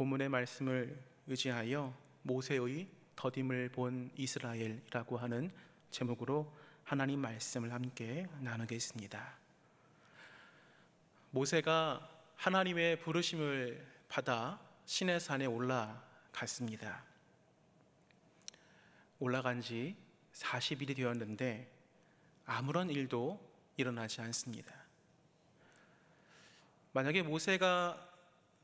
본문의 말씀을 의지하여 모세의 더딤을 본 이스라엘이라고 하는 제목으로 하나님 말씀을 함께 나누겠습니다. 모세가 하나님의 부르심을 받아 시내산에 올라갔습니다. 올라간 지 40일이 되었는데 아무런 일도 일어나지 않습니다. 만약에 모세가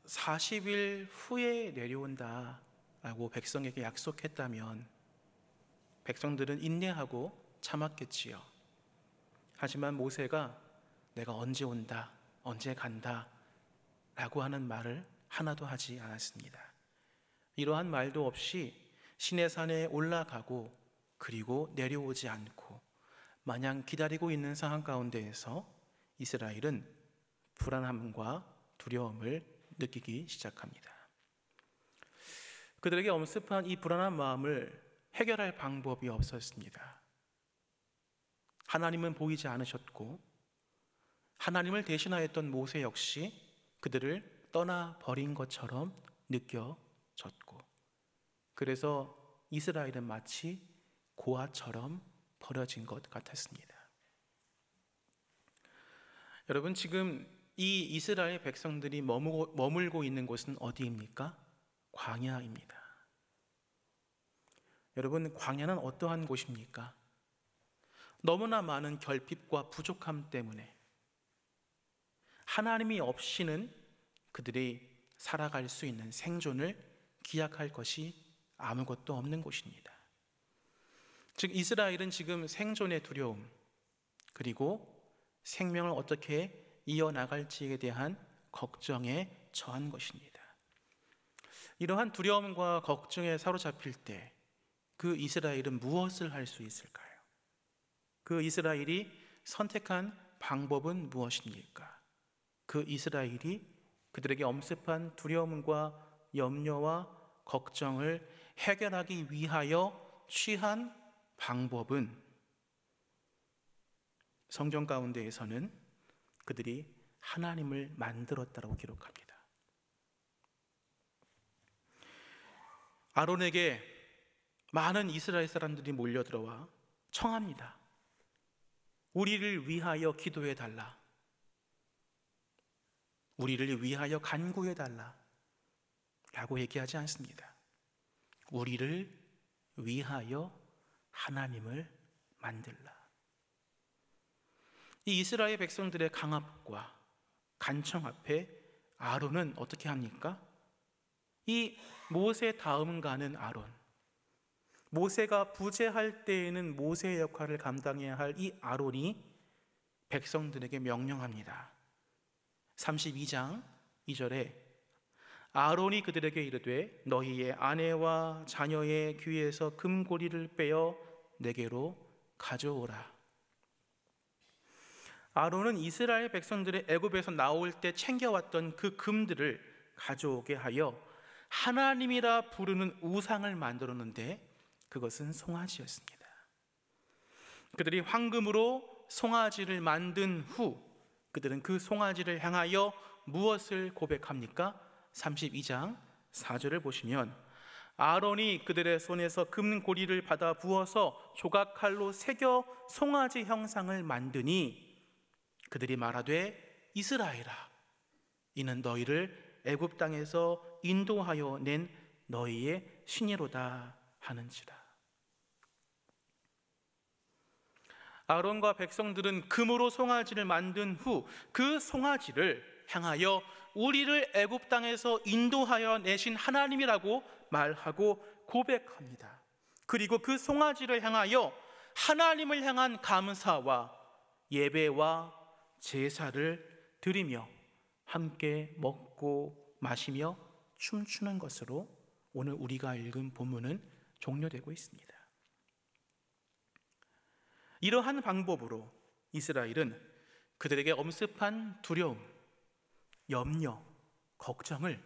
40일 후에 내려온다라고 백성에게 약속했다면 백성들은 인내하고 참았겠지요. 하지만 모세가 내가 언제 온다, 언제 간다 라고 하는 말을 하나도 하지 않았습니다. 이러한 말도 없이 시내산에 올라가고 그리고 내려오지 않고 마냥 기다리고 있는 상황 가운데에서 이스라엘은 불안함과 두려움을 느끼기 시작합니다. 그들에게 엄습한 이 불안한 마음을 해결할 방법이 없었습니다. 하나님은 보이지 않으셨고 하나님을 대신하였던 모세 역시 그들을 떠나버린 것처럼 느껴졌고, 그래서 이스라엘은 마치 고아처럼 버려진 것 같았습니다. 여러분, 지금 이 이스라엘 백성들이 머물고 있는 곳은 어디입니까? 광야입니다. 여러분, 광야는 어떠한 곳입니까? 너무나 많은 결핍과 부족함 때문에 하나님이 없이는 그들이 살아갈 수 있는 생존을 기약할 것이 아무것도 없는 곳입니다. 즉, 이스라엘은 지금 생존의 두려움, 그리고 생명을 어떻게 이어나갈지에 대한 걱정에 처한 것입니다. 이러한 두려움과 걱정에 사로잡힐 때 그 이스라엘은 무엇을 할 수 있을까요? 그 이스라엘이 선택한 방법은 무엇입니까? 그 이스라엘이 그들에게 엄습한 두려움과 염려와 걱정을 해결하기 위하여 취한 방법은 성경 가운데에서는 그들이 하나님을 만들었다고 기록합니다. 아론에게 많은 이스라엘 사람들이 몰려들어와 청합니다. 우리를 위하여 기도해 달라. 우리를 위하여 간구해 달라 라고 얘기하지 않습니다. 우리를 위하여 하나님을 만들라. 이 이스라엘 백성들의 강압과 간청 앞에 아론은 어떻게 합니까? 이 모세 다음 가는 아론, 모세가 부재할 때에는 모세의 역할을 감당해야 할 이 아론이 백성들에게 명령합니다. 32장 2절에 아론이 그들에게 이르되 너희의 아내와 자녀의 귀에서 금고리를 빼어 내게로 가져오라. 아론은 이스라엘 백성들의 애굽에서 나올 때 챙겨왔던 그 금들을 가져오게 하여 하나님이라 부르는 우상을 만들었는데 그것은 송아지였습니다. 그들이 황금으로 송아지를 만든 후 그들은 그 송아지를 향하여 무엇을 고백합니까? 32장 4절을 보시면 아론이 그들의 손에서 금고리를 받아 부어서 조각칼로 새겨 송아지 형상을 만드니 그들이 말하되 이스라엘아, 이는 너희를 애굽 땅에서 인도하여 낸 너희의 신이로다 하는지라. 아론과 백성들은 금으로 송아지를 만든 후 그 송아지를 향하여 우리를 애굽 땅에서 인도하여 내신 하나님이라고 말하고 고백합니다. 그리고 그 송아지를 향하여 하나님을 향한 감사와 예배와 제사를 드리며 함께 먹고 마시며 춤추는 것으로 오늘 우리가 읽은 본문은 종료되고 있습니다. 이러한 방법으로 이스라엘은 그들에게 엄습한 두려움, 염려, 걱정을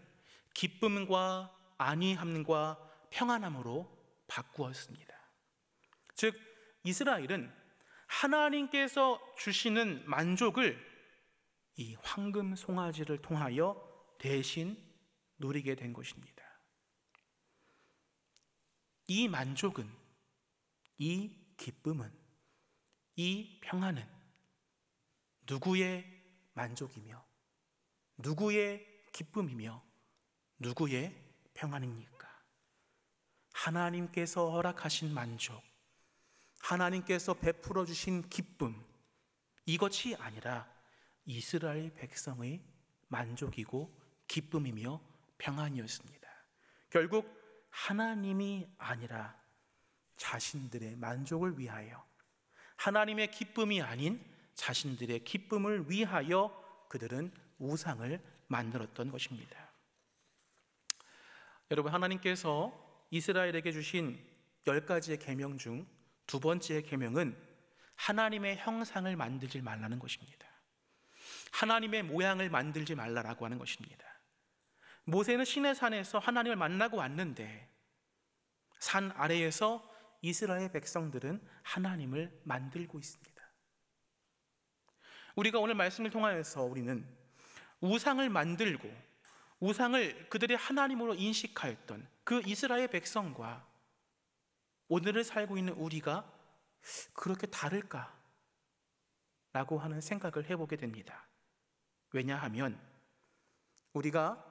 기쁨과 안위함과 평안함으로 바꾸었습니다. 즉, 이스라엘은 하나님께서 주시는 만족을 이 황금 송아지를 통하여 대신 누리게 된 것입니다. 이 만족은, 이 기쁨은, 이 평안은 누구의 만족이며 누구의 기쁨이며 누구의 평안입니까? 하나님께서 허락하신 만족, 하나님께서 베풀어 주신 기쁨, 이것이 아니라 이스라엘 백성의 만족이고 기쁨이며 평안이었습니다. 결국 하나님이 아니라 자신들의 만족을 위하여, 하나님의 기쁨이 아닌 자신들의 기쁨을 위하여 그들은 우상을 만들었던 것입니다. 여러분, 하나님께서 이스라엘에게 주신 10가지의 계명 중 두 번째의 계명은 하나님의 형상을 만들지 말라는 것입니다. 하나님의 모양을 만들지 말라라고 하는 것입니다. 모세는 시내산에서 하나님을 만나고 왔는데 산 아래에서 이스라엘 백성들은 하나님을 만들고 있습니다. 우리가 오늘 말씀을 통하여서 우리는 우상을 만들고 우상을 그들의 하나님으로 인식하였던 그 이스라엘 백성과 오늘을 살고 있는 우리가 그렇게 다를까? 라고 하는 생각을 해보게 됩니다. 왜냐하면 우리가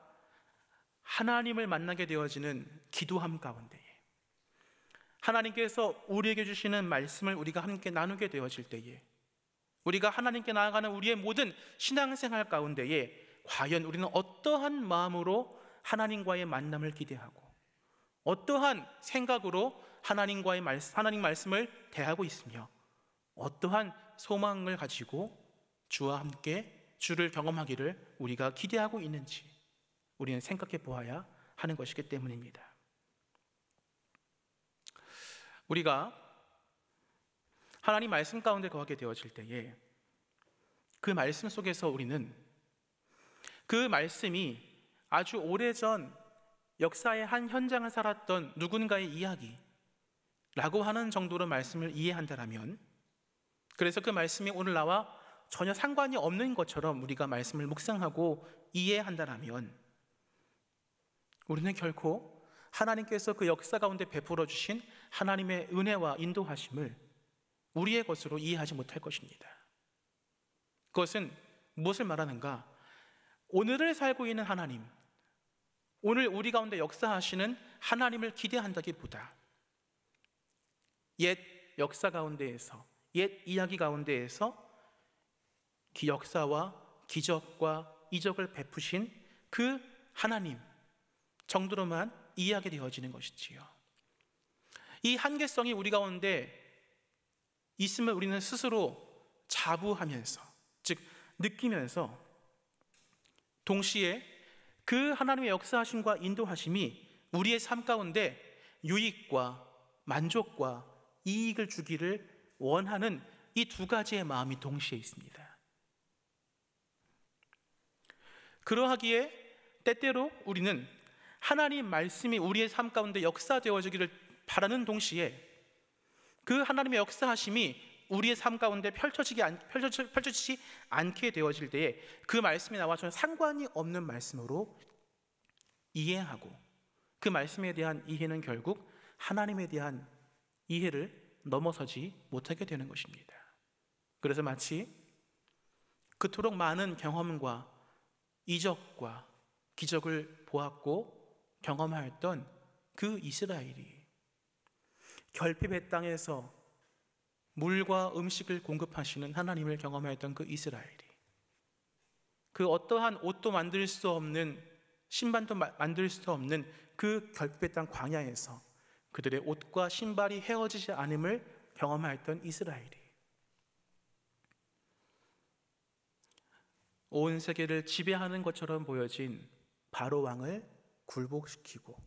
하나님을 만나게 되어지는 기도함 가운데에, 하나님께서 우리에게 주시는 말씀을 우리가 함께 나누게 되어질 때에, 우리가 하나님께 나아가는 우리의 모든 신앙생활 가운데에 과연 우리는 어떠한 마음으로 하나님과의 만남을 기대하고 어떠한 생각으로 하나님 말씀을 대하고 있으며 어떠한 소망을 가지고 주와 함께 주를 경험하기를 우리가 기대하고 있는지 우리는 생각해 보아야 하는 것이기 때문입니다. 우리가 하나님 말씀 가운데 거하게 되어질 때에 그 말씀 속에서 우리는 그 말씀이 아주 오래전 역사의 한 현장을 살았던 누군가의 이야기라고 하는 정도로 말씀을 이해한다면, 그래서 그 말씀이 오늘 나와 전혀 상관이 없는 것처럼 우리가 말씀을 묵상하고 이해한다면 우리는 결코 하나님께서 그 역사 가운데 베풀어 주신 하나님의 은혜와 인도하심을 우리의 것으로 이해하지 못할 것입니다. 그것은 무엇을 말하는가? 오늘을 살고 있는 하나님, 오늘 우리 가운데 역사하시는 하나님을 기대한다기보다 옛 역사 가운데에서, 옛 이야기 가운데에서 그 역사와 기적과 이적을 베푸신 그 하나님 정도로만 이해하게 되어지는 것이지요. 이 한계성이 우리 가운데 있음을 우리는 스스로 자부하면서, 즉 느끼면서 동시에 그 하나님의 역사하심과 인도하심이 우리의 삶 가운데 유익과 만족과 이익을 주기를 원하는 이 두 가지의 마음이 동시에 있습니다. 그러하기에 때때로 우리는 하나님 말씀이 우리의 삶 가운데 역사되어지기를 바라는 동시에 그 하나님의 역사하심이 우리의 삶 가운데 펼쳐지지 않게 되어질 때에 그 말씀이 나와 전혀 상관이 없는 말씀으로 이해하고, 그 말씀에 대한 이해는 결국 하나님에 대한 이해를 넘어서지 못하게 되는 것입니다. 그래서 마치 그토록 많은 경험과 이적과 기적을 보았고 경험하였던 그 이스라엘이 결핍의 땅에서 물과 음식을 공급하시는 하나님을 경험하였던 그 이스라엘이 그 어떠한 옷도 만들 수 없는, 신발도 만들 수 없는 그 결핍의 땅 광야에서 그들의 옷과 신발이 헤어지지 않음을 경험하였던 이스라엘이 온 세계를 지배하는 것처럼 보여진 바로 왕을 굴복시키고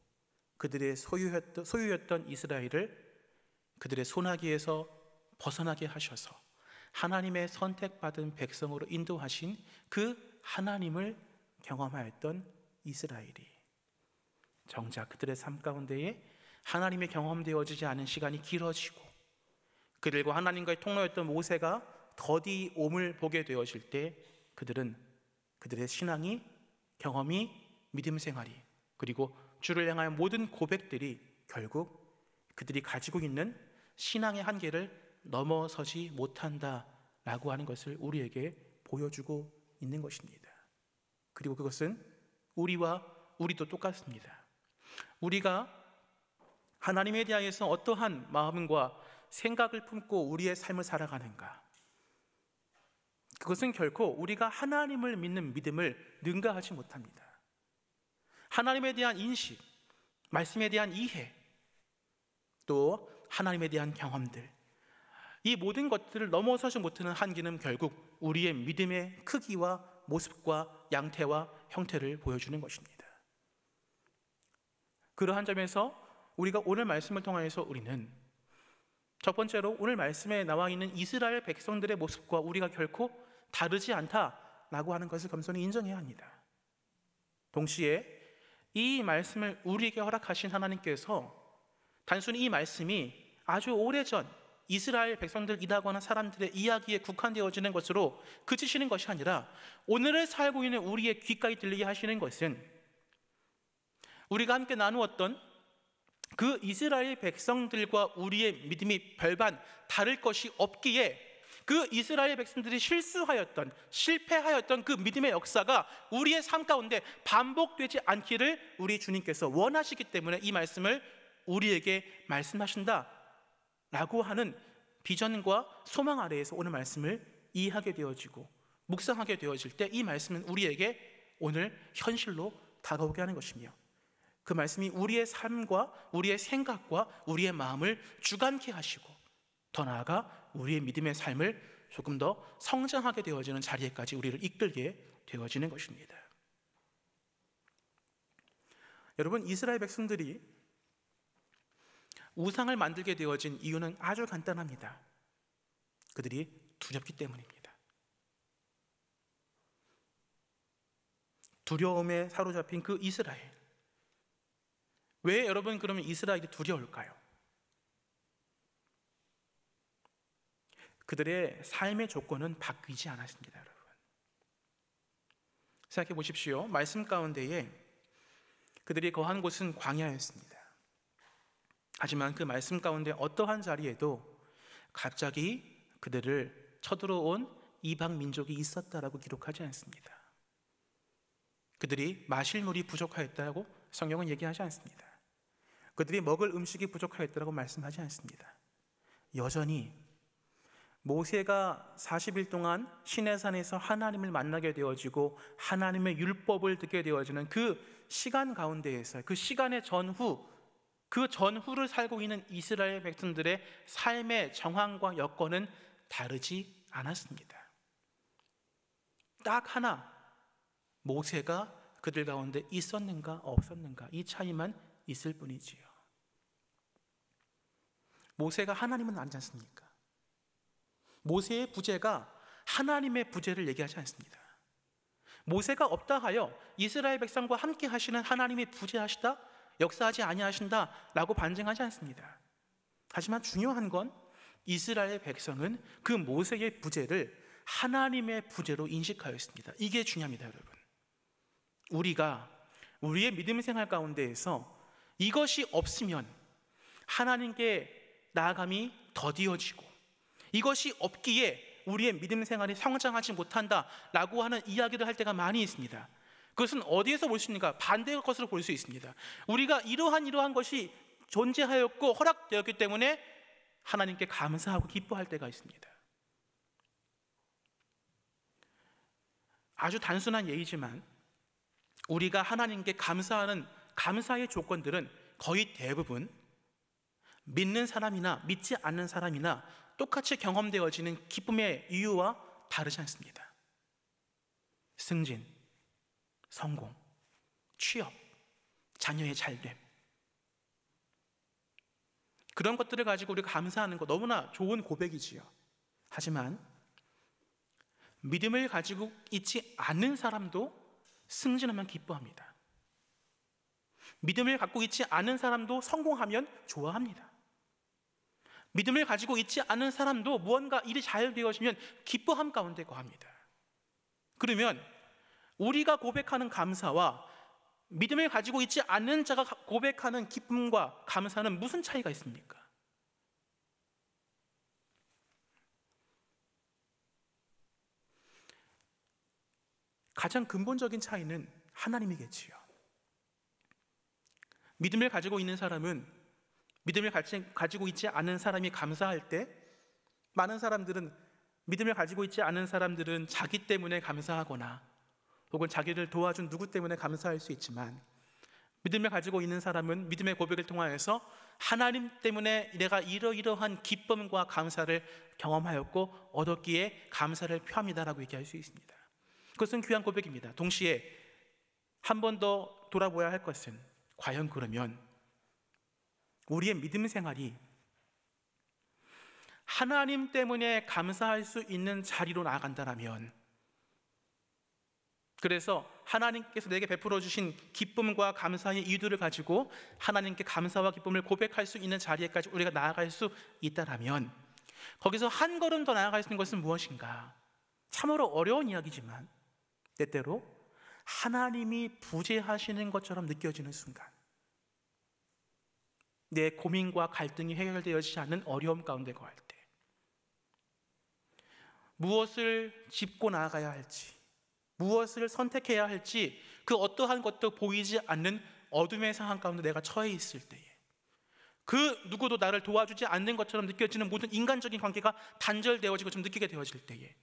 그들의 소유였던 이스라엘을 그들의 손아귀에서 벗어나게 하셔서 하나님의 선택받은 백성으로 인도하신 그 하나님을 경험하였던 이스라엘이 정작 그들의 삶 가운데에 하나님의 경험되어지지 않은 시간이 길어지고 그들과 하나님과의 통로였던 모세가 더디 옴을 보게 되어질 때 그들은 그들의 신앙이, 경험이, 믿음 생활이 그리고 주를 향한 모든 고백들이 결국 그들이 가지고 있는 신앙의 한계를 넘어서지 못한다라고 하는 것을 우리에게 보여주고 있는 것입니다. 그리고 그것은 우리도 똑같습니다. 우리가 하나님에 대하여서 어떠한 마음과 생각을 품고 우리의 삶을 살아가는가, 그것은 결코 우리가 하나님을 믿는 믿음을 능가하지 못합니다. 하나님에 대한 인식, 말씀에 대한 이해, 또 하나님에 대한 경험들, 이 모든 것들을 넘어서지 못하는 한계는 결국 우리의 믿음의 크기와 모습과 양태와 형태를 보여주는 것입니다. 그러한 점에서 우리가 오늘 말씀을 통하여서 우리는 첫 번째로 오늘 말씀에 나와 있는 이스라엘 백성들의 모습과 우리가 결코 다르지 않다라고 하는 것을 겸손히 인정해야 합니다. 동시에 이 말씀을 우리에게 허락하신 하나님께서 단순히 이 말씀이 아주 오래전 이스라엘 백성들이라고 하는 사람들의 이야기에 국한되어지는 것으로 그치시는 것이 아니라 오늘을 살고 있는 우리의 귀까지 들리게 하시는 것은 우리가 함께 나누었던 그 이스라엘 백성들과 우리의 믿음이 별반 다를 것이 없기에 그 이스라엘 백성들이 실패하였던 그 믿음의 역사가 우리의 삶 가운데 반복되지 않기를 우리 주님께서 원하시기 때문에 이 말씀을 우리에게 말씀하신다라고 하는 비전과 소망 아래에서 오늘 말씀을 이해하게 되어지고 묵상하게 되어질 때 이 말씀은 우리에게 오늘 현실로 다가오게 하는 것이며, 그 말씀이 우리의 삶과 우리의 생각과 우리의 마음을 주관케 하시고 더 나아가 우리의 믿음의 삶을 조금 더 성장하게 되어지는 자리에까지 우리를 이끌게 되어지는 것입니다. 여러분, 이스라엘 백성들이 우상을 만들게 되어진 이유는 아주 간단합니다. 그들이 두렵기 때문입니다. 두려움에 사로잡힌 그 이스라엘, 왜 여러분 그러면 이스라엘이 두려울까요? 그들의 삶의 조건은 바뀌지 않았습니다. 여러분, 생각해 보십시오. 말씀 가운데에 그들이 거한 곳은 광야였습니다. 하지만 그 말씀 가운데 어떠한 자리에도 갑자기 그들을 쳐들어온 이방 민족이 있었다라고 기록하지 않습니다. 그들이 마실 물이 부족하였다고 성경은 얘기하지 않습니다. 그들이 먹을 음식이 부족하였다고 말씀하지 않습니다. 여전히 모세가 40일 동안 시내산에서 하나님을 만나게 되어지고 하나님의 율법을 듣게 되어지는 그 시간 가운데에서 그 시간의 그 전후를 살고 있는 이스라엘 백성들의 삶의 정황과 여건은 다르지 않았습니다. 딱 하나, 모세가 그들 가운데 있었는가 없었는가, 이 차이만 있을 뿐이지요. 모세가 하나님은 아니지 않습니까? 모세의 부재가 하나님의 부재를 얘기하지 않습니다. 모세가 없다 하여 이스라엘 백성과 함께 하시는 하나님이 부재하시다, 역사하지 아니하신다라고 반증하지 않습니다. 하지만 중요한 건 이스라엘 백성은 그 모세의 부재를 하나님의 부재로 인식하였습니다. 이게 중요합니다. 여러분, 우리가 우리의 믿음 생활 가운데에서 이것이 없으면 하나님께 나아감이 더디어지고, 이것이 없기에 우리의 믿음 생활이 성장하지 못한다라고 하는 이야기를 할 때가 많이 있습니다. 그것은 어디에서 볼 수 있습니까? 반대의 것으로 볼 수 있습니다. 우리가 이러한 것이 존재하였고 허락되었기 때문에 하나님께 감사하고 기뻐할 때가 있습니다. 아주 단순한 예이지만 우리가 하나님께 감사하는 감사의 조건들은 거의 대부분 믿는 사람이나 믿지 않는 사람이나 똑같이 경험되어지는 기쁨의 이유와 다르지 않습니다. 승진, 성공, 취업, 자녀의 잘됨, 그런 것들을 가지고 우리가 감사하는 거 너무나 좋은 고백이지요. 하지만 믿음을 가지고 있지 않는 사람도 승진하면 기뻐합니다. 믿음을 갖고 있지 않은 사람도 성공하면 좋아합니다. 믿음을 가지고 있지 않은 사람도 무언가 일이 잘 되어지면 기뻐함 가운데 거합니다. 그러면 우리가 고백하는 감사와 믿음을 가지고 있지 않는 자가 고백하는 기쁨과 감사는 무슨 차이가 있습니까? 가장 근본적인 차이는 하나님이겠지요. 믿음을 가지고 있는 사람은 믿음을 가지고 있지 않은 사람이 감사할 때, 많은 사람들은 믿음을 가지고 있지 않은 사람들은 자기 때문에 감사하거나 혹은 자기를 도와준 누구 때문에 감사할 수 있지만, 믿음을 가지고 있는 사람은 믿음의 고백을 통하여서 하나님 때문에 내가 이러이러한 기쁨과 감사를 경험하였고 얻었기에 감사를 표합니다라고 얘기할 수 있습니다. 그것은 귀한 고백입니다. 동시에 한 번 더 돌아보아야 할 것은, 과연 그러면 우리의 믿음 생활이 하나님 때문에 감사할 수 있는 자리로 나아간다면, 그래서 하나님께서 내게 베풀어 주신 기쁨과 감사의 이유들을 가지고 하나님께 감사와 기쁨을 고백할 수 있는 자리에까지 우리가 나아갈 수 있다면, 거기서 한 걸음 더 나아갈 수 있는 것은 무엇인가? 참으로 어려운 이야기지만 때때로 하나님이 부재하시는 것처럼 느껴지는 순간, 내 고민과 갈등이 해결되어지지 않는 어려움 가운데 거할 때, 무엇을 짚고 나아가야 할지, 무엇을 선택해야 할지 그 어떠한 것도 보이지 않는 어둠의 상황 가운데 내가 처해 있을 때에, 그 누구도 나를 도와주지 않는 것처럼 느껴지는 모든 인간적인 관계가 단절되어지고 좀 느끼게 되어질 때에,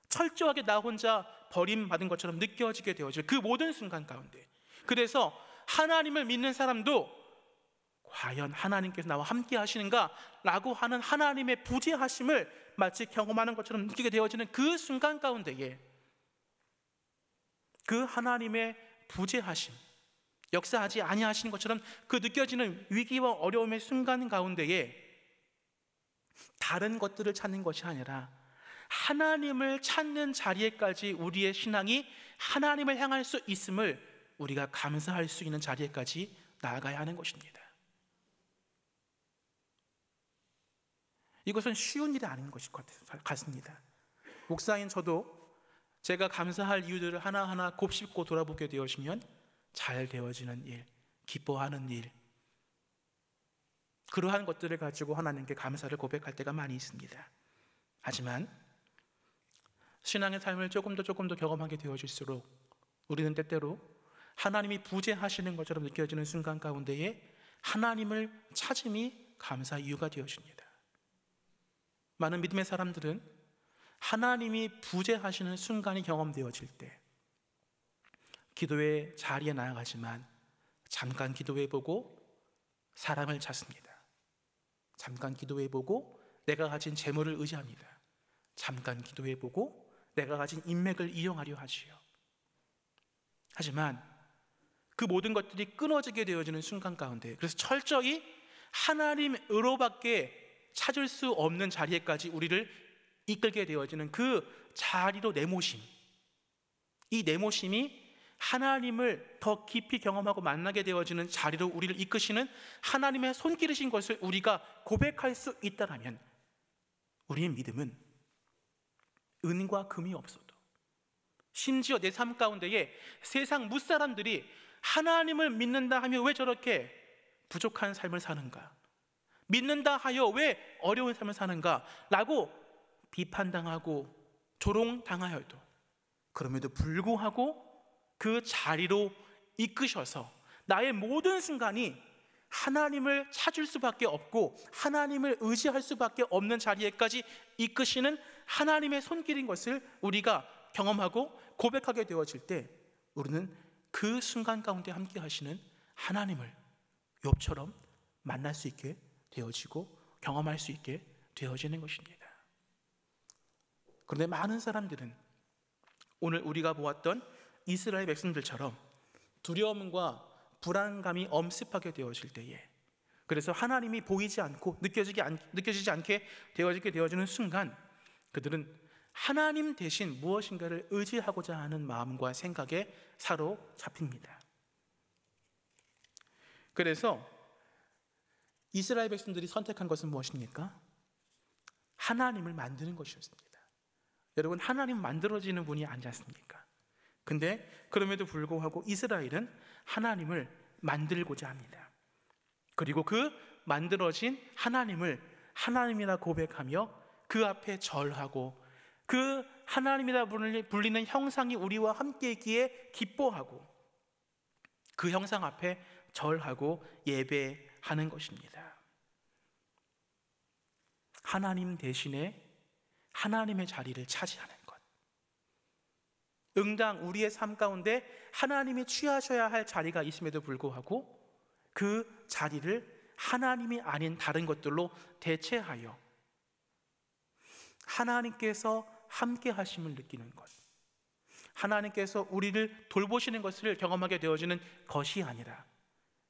철저하게 나 혼자 버림받은 것처럼 느껴지게 되어질 그 모든 순간 가운데, 그래서 하나님을 믿는 사람도 과연 하나님께서 나와 함께 하시는가? 라고 하는 하나님의 부재하심을 마치 경험하는 것처럼 느끼게 되어지는 그 순간 가운데에, 그 하나님의 부재하심, 역사하지 아니하시는 것처럼 그 느껴지는 위기와 어려움의 순간 가운데에 다른 것들을 찾는 것이 아니라 하나님을 찾는 자리에까지 우리의 신앙이 하나님을 향할 수 있음을 우리가 감사할 수 있는 자리에까지 나아가야 하는 것입니다. 이것은 쉬운 일이 아닌 것일 것 같습니다. 목사인 저도 제가 감사할 이유들을 하나하나 곱씹고 돌아보게 되어지면 잘 되어지는 일, 기뻐하는 일, 그러한 것들을 가지고 하나님께 감사를 고백할 때가 많이 있습니다. 하지만 신앙의 삶을 조금 더 경험하게 되어질수록 우리는 때때로 하나님이 부재하시는 것처럼 느껴지는 순간 가운데에 하나님을 찾음이 감사 이유가 되어집니다. 많은 믿음의 사람들은 하나님이 부재하시는 순간이 경험되어질 때 기도의 자리에 나아가지만 잠깐 기도해보고 사람을 찾습니다. 잠깐 기도해보고 내가 가진 재물을 의지합니다. 잠깐 기도해보고 내가 가진 인맥을 이용하려 하지요. 하지만 그 모든 것들이 끊어지게 되어지는 순간 가운데, 그래서 철저히 하나님으로밖에 찾을 수 없는 자리에까지 우리를 이끌게 되어지는 그 자리로 내모심, 이 내모심이 하나님을 더 깊이 경험하고 만나게 되어지는 자리로 우리를 이끄시는 하나님의 손길이신 것을 우리가 고백할 수 있다면, 우리의 믿음은 은과 금이 없어도, 심지어 내 삶 가운데에 세상 무사람들이 하나님을 믿는다 하며 왜 저렇게 부족한 삶을 사는가, 믿는다 하여 왜 어려운 삶을 사는가 라고 비판당하고 조롱당하여도, 그럼에도 불구하고 그 자리로 이끄셔서 나의 모든 순간이 하나님을 찾을 수밖에 없고 하나님을 의지할 수밖에 없는 자리에까지 이끄시는 하나님의 손길인 것을 우리가 경험하고 고백하게 되어질 때, 우리는 그 순간 가운데 함께 하시는 하나님을 욥처럼 만날 수 있게 되어지고 경험할 수 있게 되어지는 것입니다. 그런데 많은 사람들은 오늘 우리가 보았던 이스라엘 백성들처럼 두려움과 불안감이 엄습하게 되어질 때에, 그래서 하나님이 보이지 않고 느껴지지 않게 되어지는 순간, 그들은 하나님 대신 무엇인가를 의지하고자 하는 마음과 생각에 사로잡힙니다. 그래서 이스라엘 백성들이 선택한 것은 무엇입니까? 하나님을 만드는 것이었습니다. 여러분, 하나님 만들어지는 분이 아니지 않습니까? 근데 그럼에도 불구하고 이스라엘은 하나님을 만들고자 합니다. 그리고 그 만들어진 하나님을 하나님이라 고백하며 그 앞에 절하고 그 하나님이라 불리는 형상이 우리와 함께 있기에 기뻐하고 그 형상 앞에 절하고 예배하는 것입니다. 하나님 대신에 하나님의 자리를 차지하는 것. 응당 우리의 삶 가운데 하나님이 취하셔야 할 자리가 있음에도 불구하고 그 자리를 하나님이 아닌 다른 것들로 대체하여 하나님께서 함께 하심을 느끼는 것, 하나님께서 우리를 돌보시는 것을 경험하게 되어지는 것이 아니라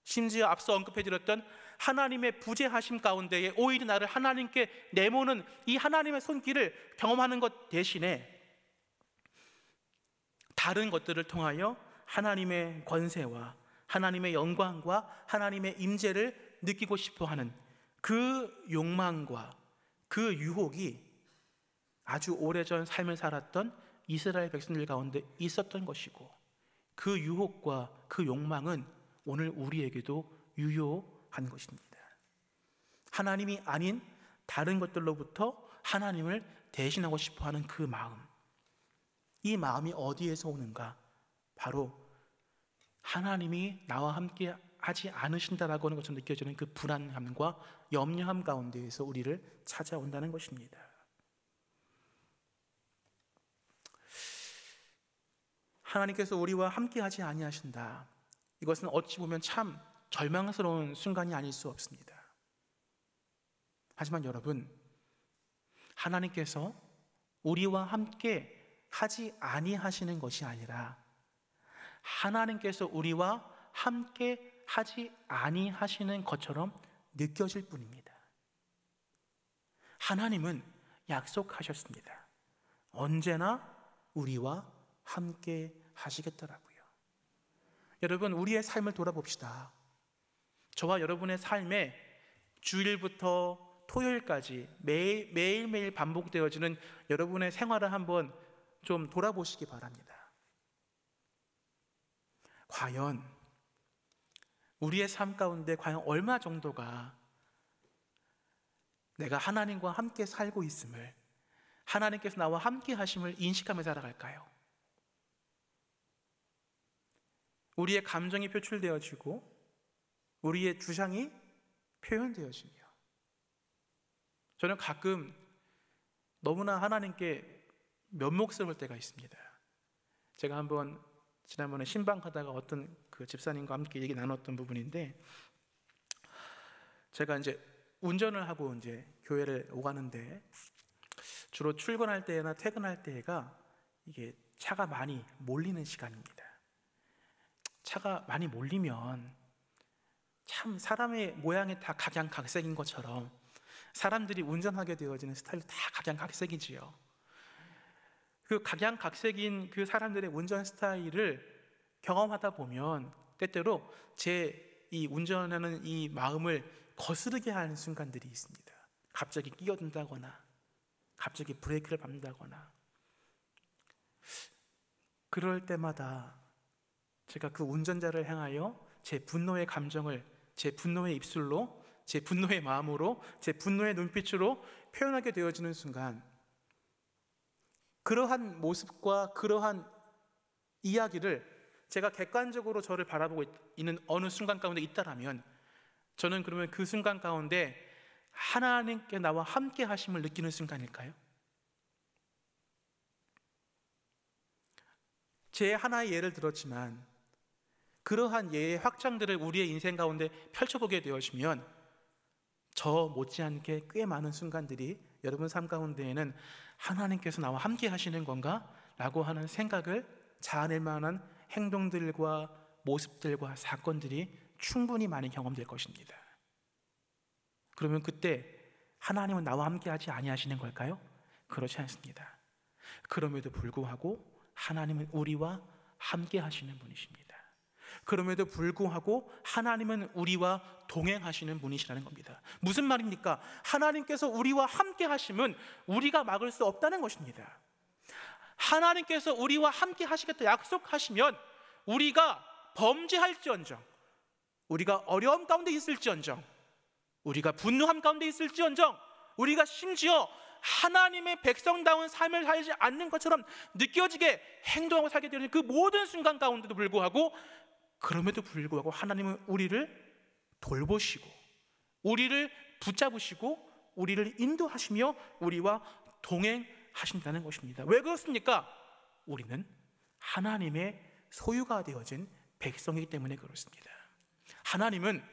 심지어 앞서 언급해드렸던 하나님의 부재하심 가운데에 오히려 나를 하나님께 내모는 이 하나님의 손길을 경험하는 것 대신에 다른 것들을 통하여 하나님의 권세와 하나님의 영광과 하나님의 임재를 느끼고 싶어하는 그 욕망과 그 유혹이 아주 오래전 삶을 살았던 이스라엘 백성들 가운데 있었던 것이고, 그 유혹과 그 욕망은 오늘 우리에게도 유효한 것입니다. 하나님이 아닌 다른 것들로부터 하나님을 대신하고 싶어하는 그 마음, 이 마음이 어디에서 오는가? 바로 하나님이 나와 함께 하지 않으신다라고 하는 것처럼 느껴지는 그 불안함과 염려함 가운데에서 우리를 찾아온다는 것입니다. 하나님께서 우리와 함께 하지 아니하신다. 이것은 어찌 보면 참 절망스러운 순간이 아닐 수 없습니다. 하지만 여러분, 하나님께서 우리와 함께 하지 아니하시는 것이 아니라 하나님께서 우리와 함께 하지 아니하시는 것처럼 느껴질 뿐입니다. 하나님은 약속하셨습니다. 언제나 우리와 함께 하시겠더라고요. 여러분, 우리의 삶을 돌아봅시다. 저와 여러분의 삶에 주일부터 토요일까지 매일매일 반복되어지는 여러분의 생활을 한번 좀 돌아보시기 바랍니다. 과연 우리의 삶 가운데 과연 얼마 정도가 내가 하나님과 함께 살고 있음을, 하나님께서 나와 함께 하심을 인식하며 살아갈까요? 우리의 감정이 표출되어지고 우리의 주장이 표현되어지며, 저는 가끔 너무나 하나님께 면목스러울 때가 있습니다. 제가 한번 지난번에 신방하다가 어떤 그 집사님과 함께 얘기 나눴던 부분인데, 제가 이제 운전을 하고 이제 교회를 오가는데 주로 출근할 때나 퇴근할 때가 이게 차가 많이 몰리는 시간입니다. 차가 많이 몰리면 참 사람의 모양이 다 각양각색인 것처럼 사람들이 운전하게 되어지는 스타일이 다 각양각색이지요. 그 각양각색인 그 사람들의 운전 스타일을 경험하다 보면 때때로 제 이 운전하는 이 마음을 거스르게 하는 순간들이 있습니다. 갑자기 끼어든다거나 갑자기 브레이크를 밟는다거나, 그럴 때마다 제가 그 운전자를 향하여 제 분노의 감정을 제 분노의 입술로, 제 분노의 마음으로, 제 분노의 눈빛으로 표현하게 되어지는 순간, 그러한 모습과 그러한 이야기를 제가 객관적으로 저를 바라보고 있는 어느 순간 가운데 있다라면, 저는 그러면 그 순간 가운데 하나님께 나와 함께 하심을 느끼는 순간일까요? 제 하나의 예를 들었지만 그러한 예의 확장들을 우리의 인생 가운데 펼쳐보게 되어지면 저 못지않게 꽤 많은 순간들이 여러분 삶 가운데에는 하나님께서 나와 함께 하시는 건가? 라고 하는 생각을 자아낼 만한 행동들과 모습들과 사건들이 충분히 많이 경험될 것입니다. 그러면 그때 하나님은 나와 함께 하지 아니하시는 걸까요? 그렇지 않습니다. 그럼에도 불구하고 하나님은 우리와 함께 하시는 분이십니다. 그럼에도 불구하고 하나님은 우리와 동행하시는 분이시라는 겁니다. 무슨 말입니까? 하나님께서 우리와 함께 하심은 우리가 막을 수 없다는 것입니다. 하나님께서 우리와 함께 하시겠다 약속하시면 우리가 범죄할지언정, 우리가 어려움 가운데 있을지언정, 우리가 분노함 가운데 있을지언정, 우리가 심지어 하나님의 백성다운 삶을 살지 않는 것처럼 느껴지게 행동하고 살게 되는 그 모든 순간 가운데도 불구하고, 그럼에도 불구하고 하나님은 우리를 돌보시고 우리를 붙잡으시고 우리를 인도하시며 우리와 동행하신다는 것입니다. 왜 그렇습니까? 우리는 하나님의 소유가 되어진 백성이기 때문에 그렇습니다. 하나님은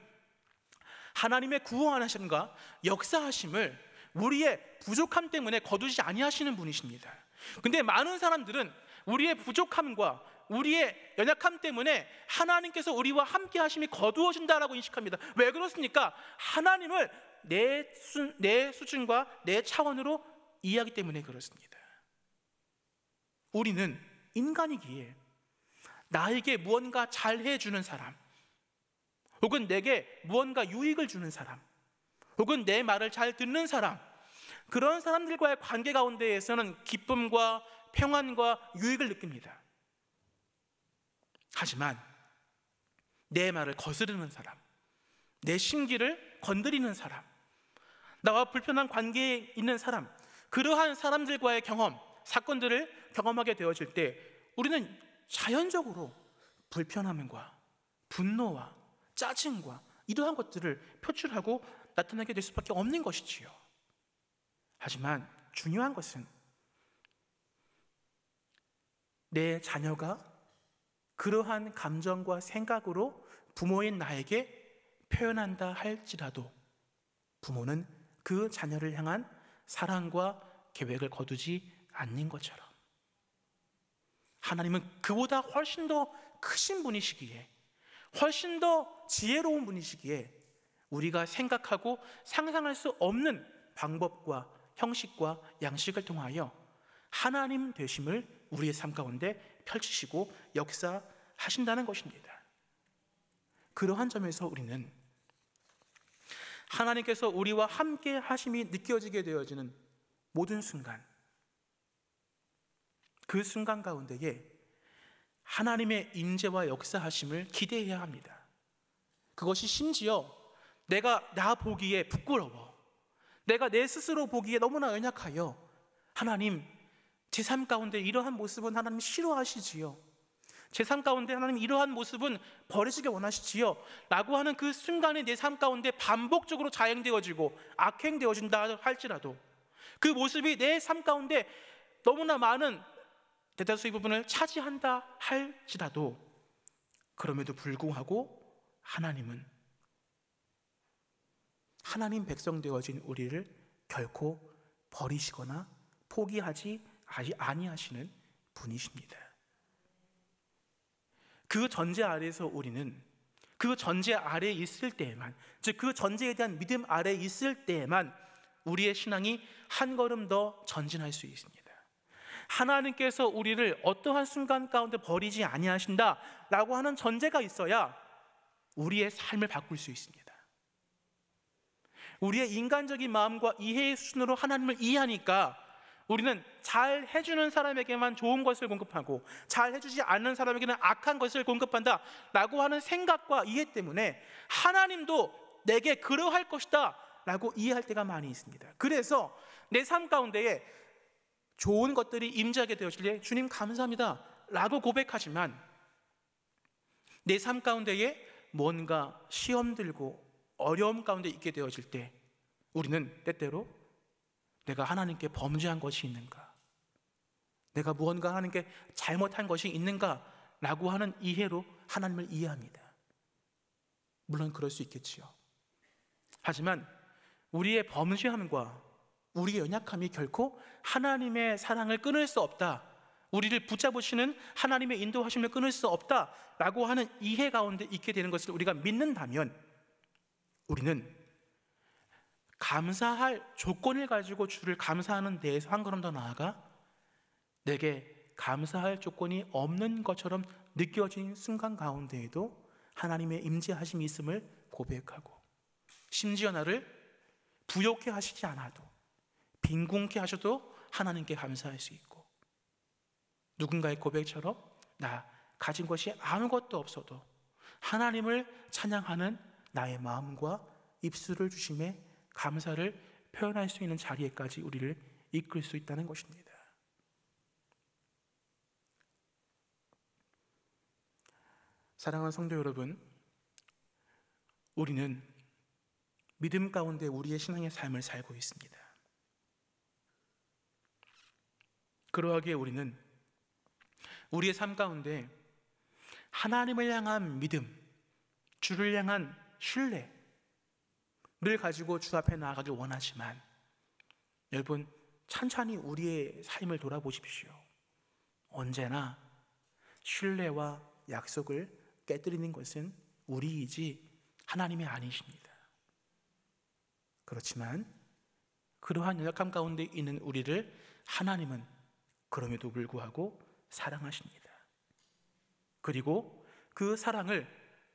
하나님의 구원하심과 역사하심을 우리의 부족함 때문에 거두지 아니하시는 분이십니다. 근데 많은 사람들은 우리의 부족함과 우리의 연약함 때문에 하나님께서 우리와 함께 하심이 거두어진다라고 인식합니다. 왜 그렇습니까? 하나님을 내 수준과 내 차원으로 이해하기 때문에 그렇습니다. 우리는 인간이기에 나에게 무언가 잘해주는 사람, 혹은 내게 무언가 유익을 주는 사람, 혹은 내 말을 잘 듣는 사람, 그런 사람들과의 관계 가운데에서는 기쁨과 평안과 유익을 느낍니다. 하지만 내 말을 거스르는 사람, 내 심기를 건드리는 사람, 나와 불편한 관계에 있는 사람, 그러한 사람들과의 경험, 사건들을 경험하게 되어질 때 우리는 자연적으로 불편함과 분노와 짜증과 이러한 것들을 표출하고 나타나게 될 수밖에 없는 것이지요. 하지만 중요한 것은 내 자녀가 그러한 감정과 생각으로 부모인 나에게 표현한다 할지라도 부모는 그 자녀를 향한 사랑과 계획을 거두지 않는 것처럼 하나님은 그보다 훨씬 더 크신 분이시기에, 훨씬 더 지혜로운 분이시기에 우리가 생각하고 상상할 수 없는 방법과 형식과 양식을 통하여 하나님 되심을 우리의 삶 가운데 펼치시고 역사하신다는 것입니다. 그러한 점에서 우리는 하나님께서 우리와 함께 하심이 느껴지게 되어지는 모든 순간, 그 순간 가운데에 하나님의 임재와 역사하심을 기대해야 합니다. 그것이 심지어 내가 나 보기에 부끄러워, 내가 내 스스로 보기에 너무나 연약하여 하나님, 제 삶 가운데 이러한 모습은 하나님 싫어하시지요, 제 삶 가운데 하나님 이러한 모습은 버리시길 원하시지요 라고 하는 그 순간에 내 삶 가운데 반복적으로 자행되어지고 악행되어진다 할지라도, 그 모습이 내 삶 가운데 너무나 많은 대다수의 부분을 차지한다 할지라도, 그럼에도 불구하고 하나님은 하나님 백성 되어진 우리를 결코 버리시거나 포기하지 아니하시는 분이십니다. 그 전제 아래에서 우리는 그 전제 아래에 있을 때에만, 즉 그 전제에 대한 믿음 아래에 있을 때에만 우리의 신앙이 한 걸음 더 전진할 수 있습니다. 하나님께서 우리를 어떠한 순간 가운데 버리지 아니하신다라고 하는 전제가 있어야 우리의 삶을 바꿀 수 있습니다. 우리의 인간적인 마음과 이해의 수준으로 하나님을 이해하니까 우리는 잘 해주는 사람에게만 좋은 것을 공급하고 잘 해주지 않는 사람에게는 악한 것을 공급한다 라고 하는 생각과 이해 때문에 하나님도 내게 그러할 것이다 라고 이해할 때가 많이 있습니다. 그래서 내 삶 가운데에 좋은 것들이 임재하게 되어질 때 주님 감사합니다 라고 고백하지만, 내 삶 가운데에 뭔가 시험 들고 어려움 가운데 있게 되어질 때 우리는 때때로 내가 하나님께 범죄한 것이 있는가, 내가 무언가 하나님께 잘못한 것이 있는가 라고 하는 이해로 하나님을 이해합니다. 물론 그럴 수 있겠지요. 하지만 우리의 범죄함과 우리의 연약함이 결코 하나님의 사랑을 끊을 수 없다, 우리를 붙잡으시는 하나님의 인도하심을 끊을 수 없다라고 하는 이해 가운데 있게 되는 것을 우리가 믿는다면, 우리는 감사할 조건을 가지고 주를 감사하는 데에서 한 걸음 더 나아가 내게 감사할 조건이 없는 것처럼 느껴진 순간 가운데에도 하나님의 임재하심이 있음을 고백하고, 심지어 나를 부욕해 하시지 않아도 빈궁케 하셔도 하나님께 감사할 수 있고, 누군가의 고백처럼 나 가진 것이 아무것도 없어도 하나님을 찬양하는 나의 마음과 입술을 주심에 감사를 표현할 수 있는 자리에까지 우리를 이끌 수 있다는 것입니다. 사랑하는 성도 여러분, 우리는 믿음 가운데 우리의 신앙의 삶을 살고 있습니다. 그러하기에 우리는 우리의 삶 가운데 하나님을 향한 믿음, 주를 향한 신뢰를 가지고 주 앞에 나아가길 원하지만, 여러분 천천히 우리의 삶을 돌아보십시오. 언제나 신뢰와 약속을 깨뜨리는 것은 우리이지 하나님이 아니십니다. 그렇지만 그러한 연약함 가운데 있는 우리를 하나님은 그럼에도 불구하고 사랑하십니다. 그리고 그 사랑을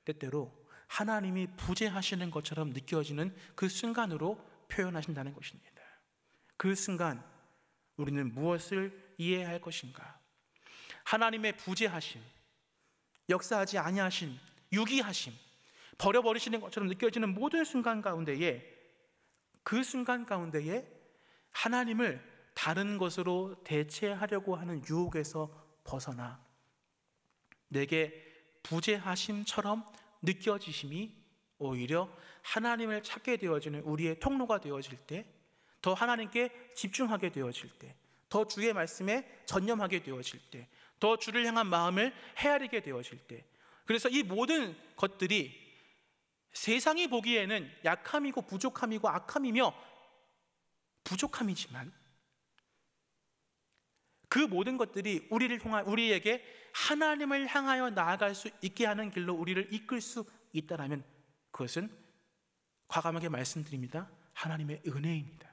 때때로 하나님이 부재하시는 것처럼 느껴지는 그 순간으로 표현하신다는 것입니다. 그 순간 우리는 무엇을 이해해야 할 것인가? 하나님의 부재하심, 역사하지 아니하심, 유기하심, 버려버리시는 것처럼 느껴지는 모든 순간 가운데에, 그 순간 가운데에 하나님을 다른 것으로 대체하려고 하는 유혹에서 벗어나 내게 부재하심처럼 느껴지심이 오히려 하나님을 찾게 되어지는 우리의 통로가 되어질 때, 더 하나님께 집중하게 되어질 때, 더 주의 말씀에 전념하게 되어질 때, 더 주를 향한 마음을 헤아리게 되어질 때, 그래서 이 모든 것들이 세상이 보기에는 약함이고 부족함이고 악함이며 부족함이지만, 그 모든 것들이 우리에게 하나님을 향하여 나아갈 수 있게 하는 길로 우리를 이끌 수 있다라면, 그것은 과감하게 말씀드립니다, 하나님의 은혜입니다.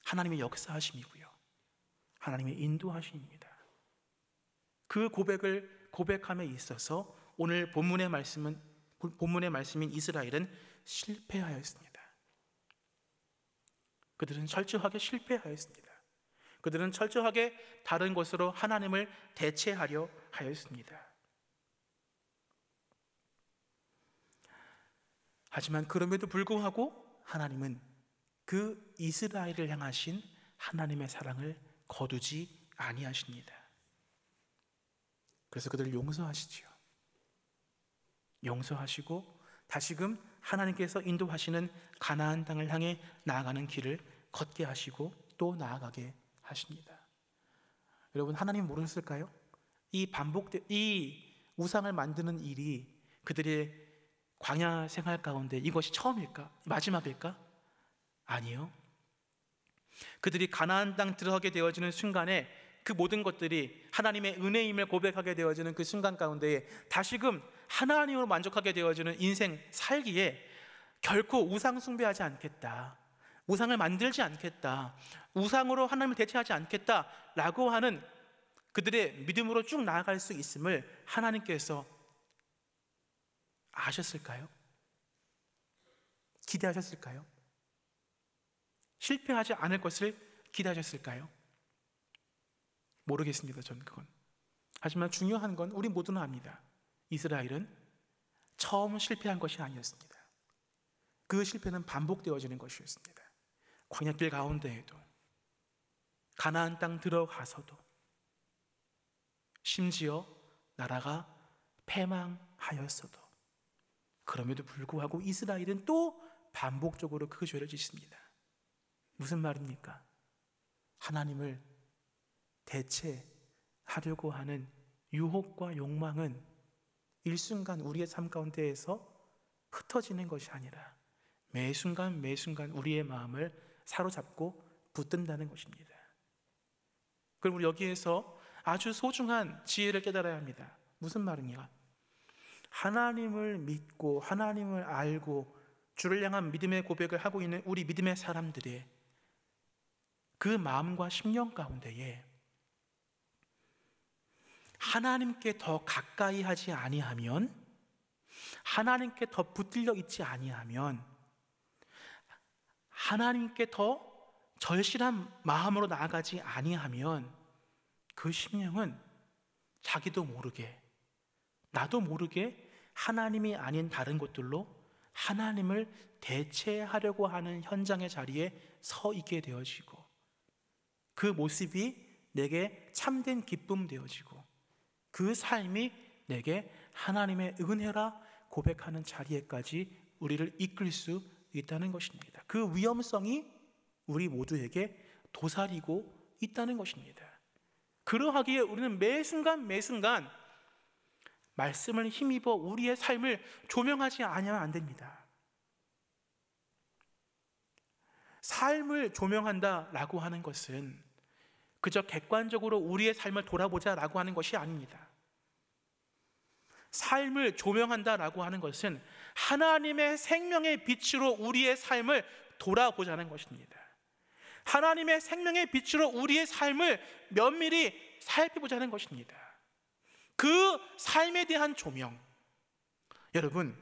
하나님의 역사하심이고요, 하나님의 인도하심입니다. 그 고백을 고백함에 있어서 오늘 본문의 말씀인 이스라엘은 실패하였습니다. 그들은 철저하게 실패하였습니다. 그들은 철저하게 다른 것으로 하나님을 대체하려 하였습니다. 하지만 그럼에도 불구하고 하나님은 그 이스라엘을 향하신 하나님의 사랑을 거두지 아니하십니다. 그래서 그들을 용서하시지요. 용서하시고 다시금 하나님께서 인도하시는 가나안 땅을 향해 나아가는 길을 걷게 하시고 또 나아가게 하십니다. 여러분, 하나님 모르셨을까요? 이 우상을 만드는 일이 그들의 광야 생활 가운데 이것이 처음일까? 마지막일까? 아니요. 그들이 가나안 땅 들어가게 되어지는 순간에 그 모든 것들이 하나님의 은혜임을 고백하게 되어지는 그 순간 가운데 다시금 하나님으로 만족하게 되어지는 인생 살기에 결코 우상 숭배하지 않겠다, 우상을 만들지 않겠다, 우상으로 하나님을 대체하지 않겠다라고 하는 그들의 믿음으로 쭉 나아갈 수 있음을 하나님께서 아셨을까요? 기대하셨을까요? 실패하지 않을 것을 기대하셨을까요? 모르겠습니다, 저는 그건. 하지만 중요한 건 우리 모두는 압니다. 이스라엘은 처음 실패한 것이 아니었습니다. 그 실패는 반복되어지는 것이었습니다. 광야길 가운데에도, 가나안 땅 들어가서도, 심지어 나라가 패망하였어도, 그럼에도 불구하고 이스라엘은 또 반복적으로 그 죄를 짓습니다. 무슨 말입니까? 하나님을 대체하려고 하는 유혹과 욕망은 일순간 우리의 삶 가운데에서 흩어지는 것이 아니라 매 순간 우리의 마음을 사로잡고 붙든다는 것입니다. 그럼 우리 여기에서 아주 소중한 지혜를 깨달아야 합니다. 무슨 말인가? 하나님을 믿고 하나님을 알고 주를 향한 믿음의 고백을 하고 있는 우리 믿음의 사람들의 그 마음과 심령 가운데에 하나님께 더 가까이 하지 아니하면, 하나님께 더 붙들려 있지 아니하면, 하나님께 더 절실한 마음으로 나아가지 아니하면 그 심령은 자기도 모르게, 나도 모르게 하나님이 아닌 다른 것들로 하나님을 대체하려고 하는 현장의 자리에 서 있게 되어지고, 그 모습이 내게 참된 기쁨 되어지고, 그 삶이 내게 하나님의 은혜라 고백하는 자리에까지 우리를 이끌 수 있다는 것입니다. 그 위험성이 우리 모두에게 도사리고 있다는 것입니다. 그러하기에 우리는 매 순간 말씀을 힘입어 우리의 삶을 조명하지 아니하면 안 됩니다. 삶을 조명한다라고 하는 것은 그저 객관적으로 우리의 삶을 돌아보자라고 하는 것이 아닙니다. 삶을 조명한다라고 하는 것은 하나님의 생명의 빛으로 우리의 삶을 돌아보자는 것입니다. 하나님의 생명의 빛으로 우리의 삶을 면밀히 살펴보자는 것입니다. 그 삶에 대한 조명, 여러분,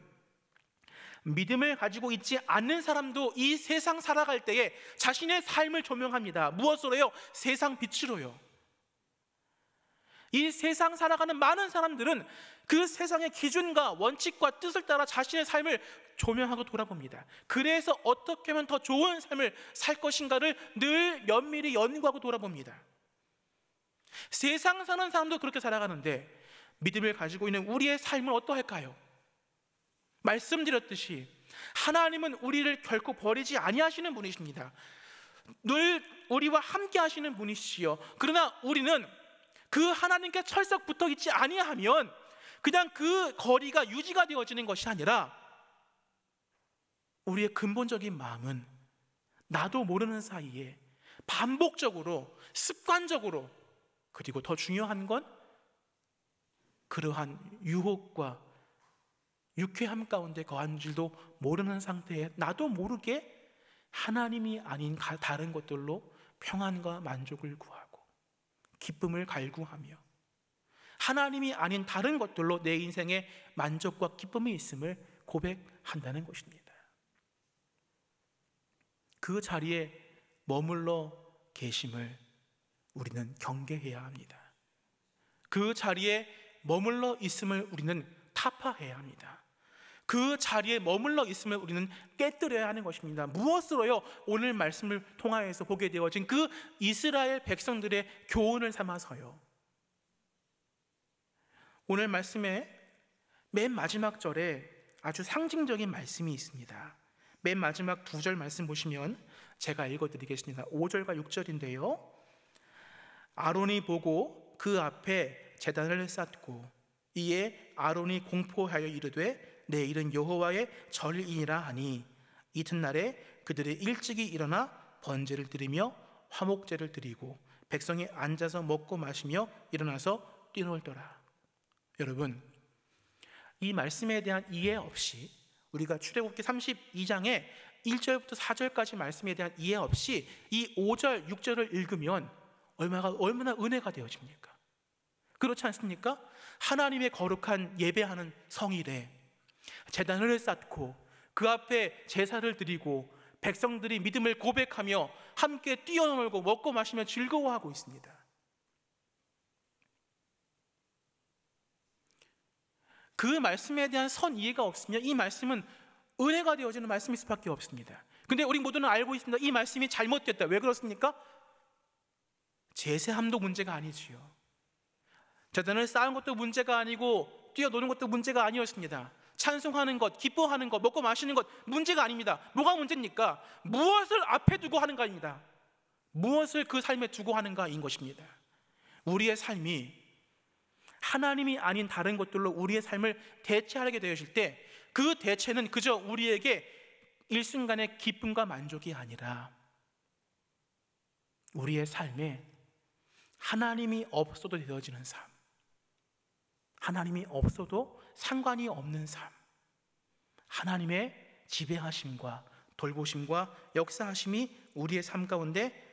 믿음을 가지고 있지 않는 사람도 이 세상 살아갈 때에 자신의 삶을 조명합니다. 무엇으로요? 세상 빛으로요. 이 세상 살아가는 많은 사람들은 그 세상의 기준과 원칙과 뜻을 따라 자신의 삶을 조명하고 돌아봅니다. 그래서 어떻게 하면 더 좋은 삶을 살 것인가를 늘 면밀히 연구하고 돌아봅니다. 세상 사는 사람도 그렇게 살아가는데 믿음을 가지고 있는 우리의 삶은 어떠할까요? 말씀드렸듯이 하나님은 우리를 결코 버리지 아니하시는 분이십니다. 늘 우리와 함께 하시는 분이시요, 그러나 우리는 그 하나님께 철썩 붙어 있지 아니하면 그냥 그 거리가 유지가 되어지는 것이 아니라 우리의 근본적인 마음은 나도 모르는 사이에 반복적으로, 습관적으로, 그리고 더 중요한 건 그러한 유혹과 유쾌함 가운데 거한 줄도 모르는 상태에 나도 모르게 하나님이 아닌 다른 것들로 평안과 만족을 구하고 기쁨을 갈구하며 하나님이 아닌 다른 것들로 내 인생에 만족과 기쁨이 있음을 고백한다는 것입니다. 그 자리에 머물러 계심을 우리는 경계해야 합니다. 그 자리에 머물러 있음을 우리는 타파해야 합니다. 그 자리에 머물러 있음을 우리는 깨뜨려야 하는 것입니다. 무엇으로요? 오늘 말씀을 통하여서 보게 되어진 그 이스라엘 백성들의 교훈을 삼아서요. 오늘 말씀의 맨 마지막 절에 아주 상징적인 말씀이 있습니다. 맨 마지막 두 절 말씀 보시면 제가 읽어드리겠습니다. 5절과 6절인데요. 아론이 보고 그 앞에 제단을 쌓고 이에 아론이 공포하여 이르되 내 일은 여호와의 절이니라 하니 이튿날에 그들이 일찍이 일어나 번제를 드리며 화목제를 드리고 백성이 앉아서 먹고 마시며 일어나서 뛰놀더라. 여러분, 이 말씀에 대한 이해 없이 우리가 출애굽기 32장의 1절부터 4절까지 말씀에 대한 이해 없이 이 5절, 6절을 읽으면 얼마나 은혜가 되어집니까? 그렇지 않습니까? 하나님의 거룩한 예배하는 성일에 제단을 쌓고 그 앞에 제사를 드리고 백성들이 믿음을 고백하며 함께 뛰어놀고 먹고 마시며 즐거워하고 있습니다. 그 말씀에 대한 선 이해가 없으면 이 말씀은 은혜가 되어지는 말씀일 수밖에 없습니다. 근데 우리 모두는 알고 있습니다. 이 말씀이 잘못됐다. 왜 그렇습니까? 제사함도 문제가 아니지요. 제단을 쌓은 것도 문제가 아니고 뛰어노는 것도 문제가 아니었습니다. 찬송하는 것, 기뻐하는 것, 먹고 마시는 것 문제가 아닙니다. 뭐가 문제입니까? 무엇을 앞에 두고 하는가입니다. 무엇을 그 삶에 두고 하는가인 것입니다. 우리의 삶이 하나님이 아닌 다른 것들로 우리의 삶을 대체하게 되어질 때 그 대체는 그저 우리에게 일순간의 기쁨과 만족이 아니라 우리의 삶에 하나님이 없어도 되어지는 삶, 하나님이 없어도 상관이 없는 삶, 하나님의 지배하심과 돌보심과 역사하심이 우리의 삶 가운데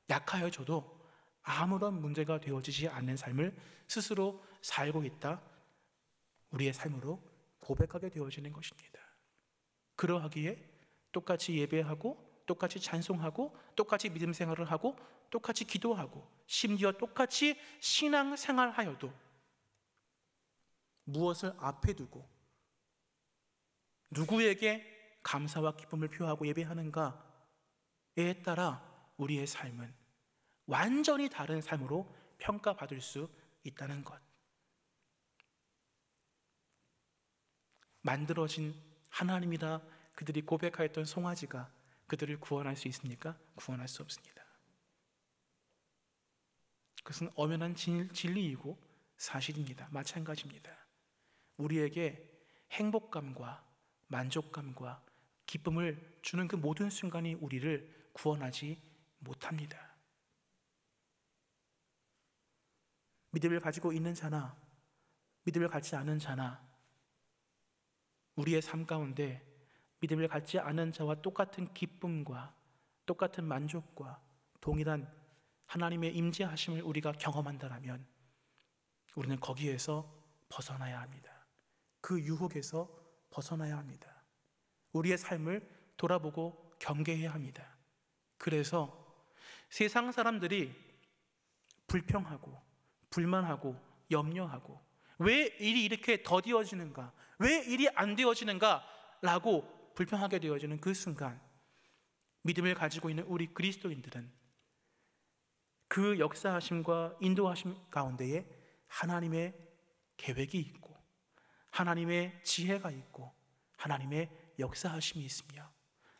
약하여져도 아무런 문제가 되어지지 않는 삶을 스스로 살고 있다, 우리의 삶으로 고백하게 되어지는 것입니다. 그러하기에 똑같이 예배하고 똑같이 찬송하고 똑같이 믿음 생활을 하고 똑같이 기도하고 심지어 똑같이 신앙생활하여도 무엇을 앞에 두고 누구에게 감사와 기쁨을 표하고 예배하는가에 따라 우리의 삶은 완전히 다른 삶으로 평가받을 수 있다는 것. 만들어진 하나님이라 그들이 고백하였던 송아지가 그들을 구원할 수 있습니까? 구원할 수 없습니다. 그것은 엄연한 진리이고 사실입니다. 마찬가지입니다. 우리에게 행복감과 만족감과 기쁨을 주는 그 모든 순간이 우리를 구원하지 못합니다. 믿음을 가지고 있는 자나 믿음을 갖지 않은 자나 우리의 삶 가운데 믿음을 갖지 않은 자와 똑같은 기쁨과 똑같은 만족과 동일한 하나님의 임재하심을 우리가 경험한다면 우리는 거기에서 벗어나야 합니다. 그 유혹에서 벗어나야 합니다. 우리의 삶을 돌아보고 경계해야 합니다. 그래서 세상 사람들이 불평하고 불만하고 염려하고 왜 일이 이렇게 더디어지는가, 왜 일이 안 되어지는가 라고 불평하게 되어지는 그 순간 믿음을 가지고 있는 우리 그리스도인들은 그 역사하심과 인도하심 가운데에 하나님의 계획이 있고 하나님의 지혜가 있고 하나님의 역사하심이 있으며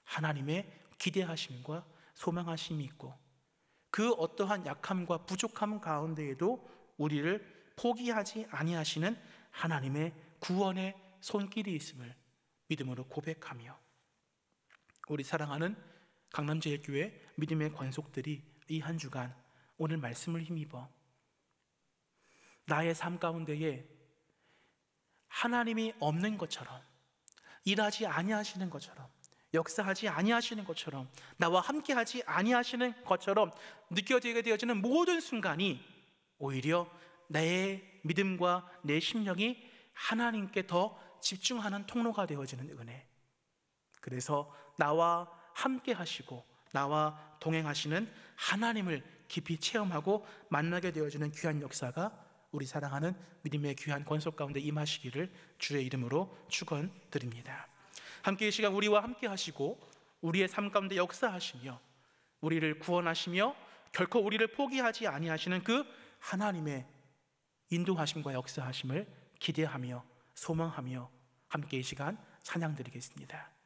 하나님의 기대하심과 소망하심이 있고 그 어떠한 약함과 부족함 가운데에도 우리를 포기하지 아니하시는 하나님의 구원의 손길이 있음을 믿음으로 고백하며 우리 사랑하는 강남제일교회 믿음의 권속들이 이 한 주간 오늘 말씀을 힘입어 나의 삶 가운데에 하나님이 없는 것처럼 일하지 아니하시는 것처럼 역사하지 아니하시는 것처럼 나와 함께하지 아니하시는 것처럼 느껴지게 되어지는 모든 순간이 오히려 내 믿음과 내 심령이 하나님께 더 집중하는 통로가 되어지는 은혜. 그래서 나와 함께 하시고 나와 동행하시는 하나님을 깊이 체험하고 만나게 되어지는 귀한 역사가 우리 사랑하는 믿음의 귀한 권속 가운데 임하시기를 주의 이름으로 축원드립니다. 함께 이 시간 우리와 함께 하시고 우리의 삶 가운데 역사하시며 우리를 구원하시며 결코 우리를 포기하지 아니하시는 그 하나님의 인도하심과 역사하심을 기대하며 소망하며 함께 이 시간 찬양드리겠습니다.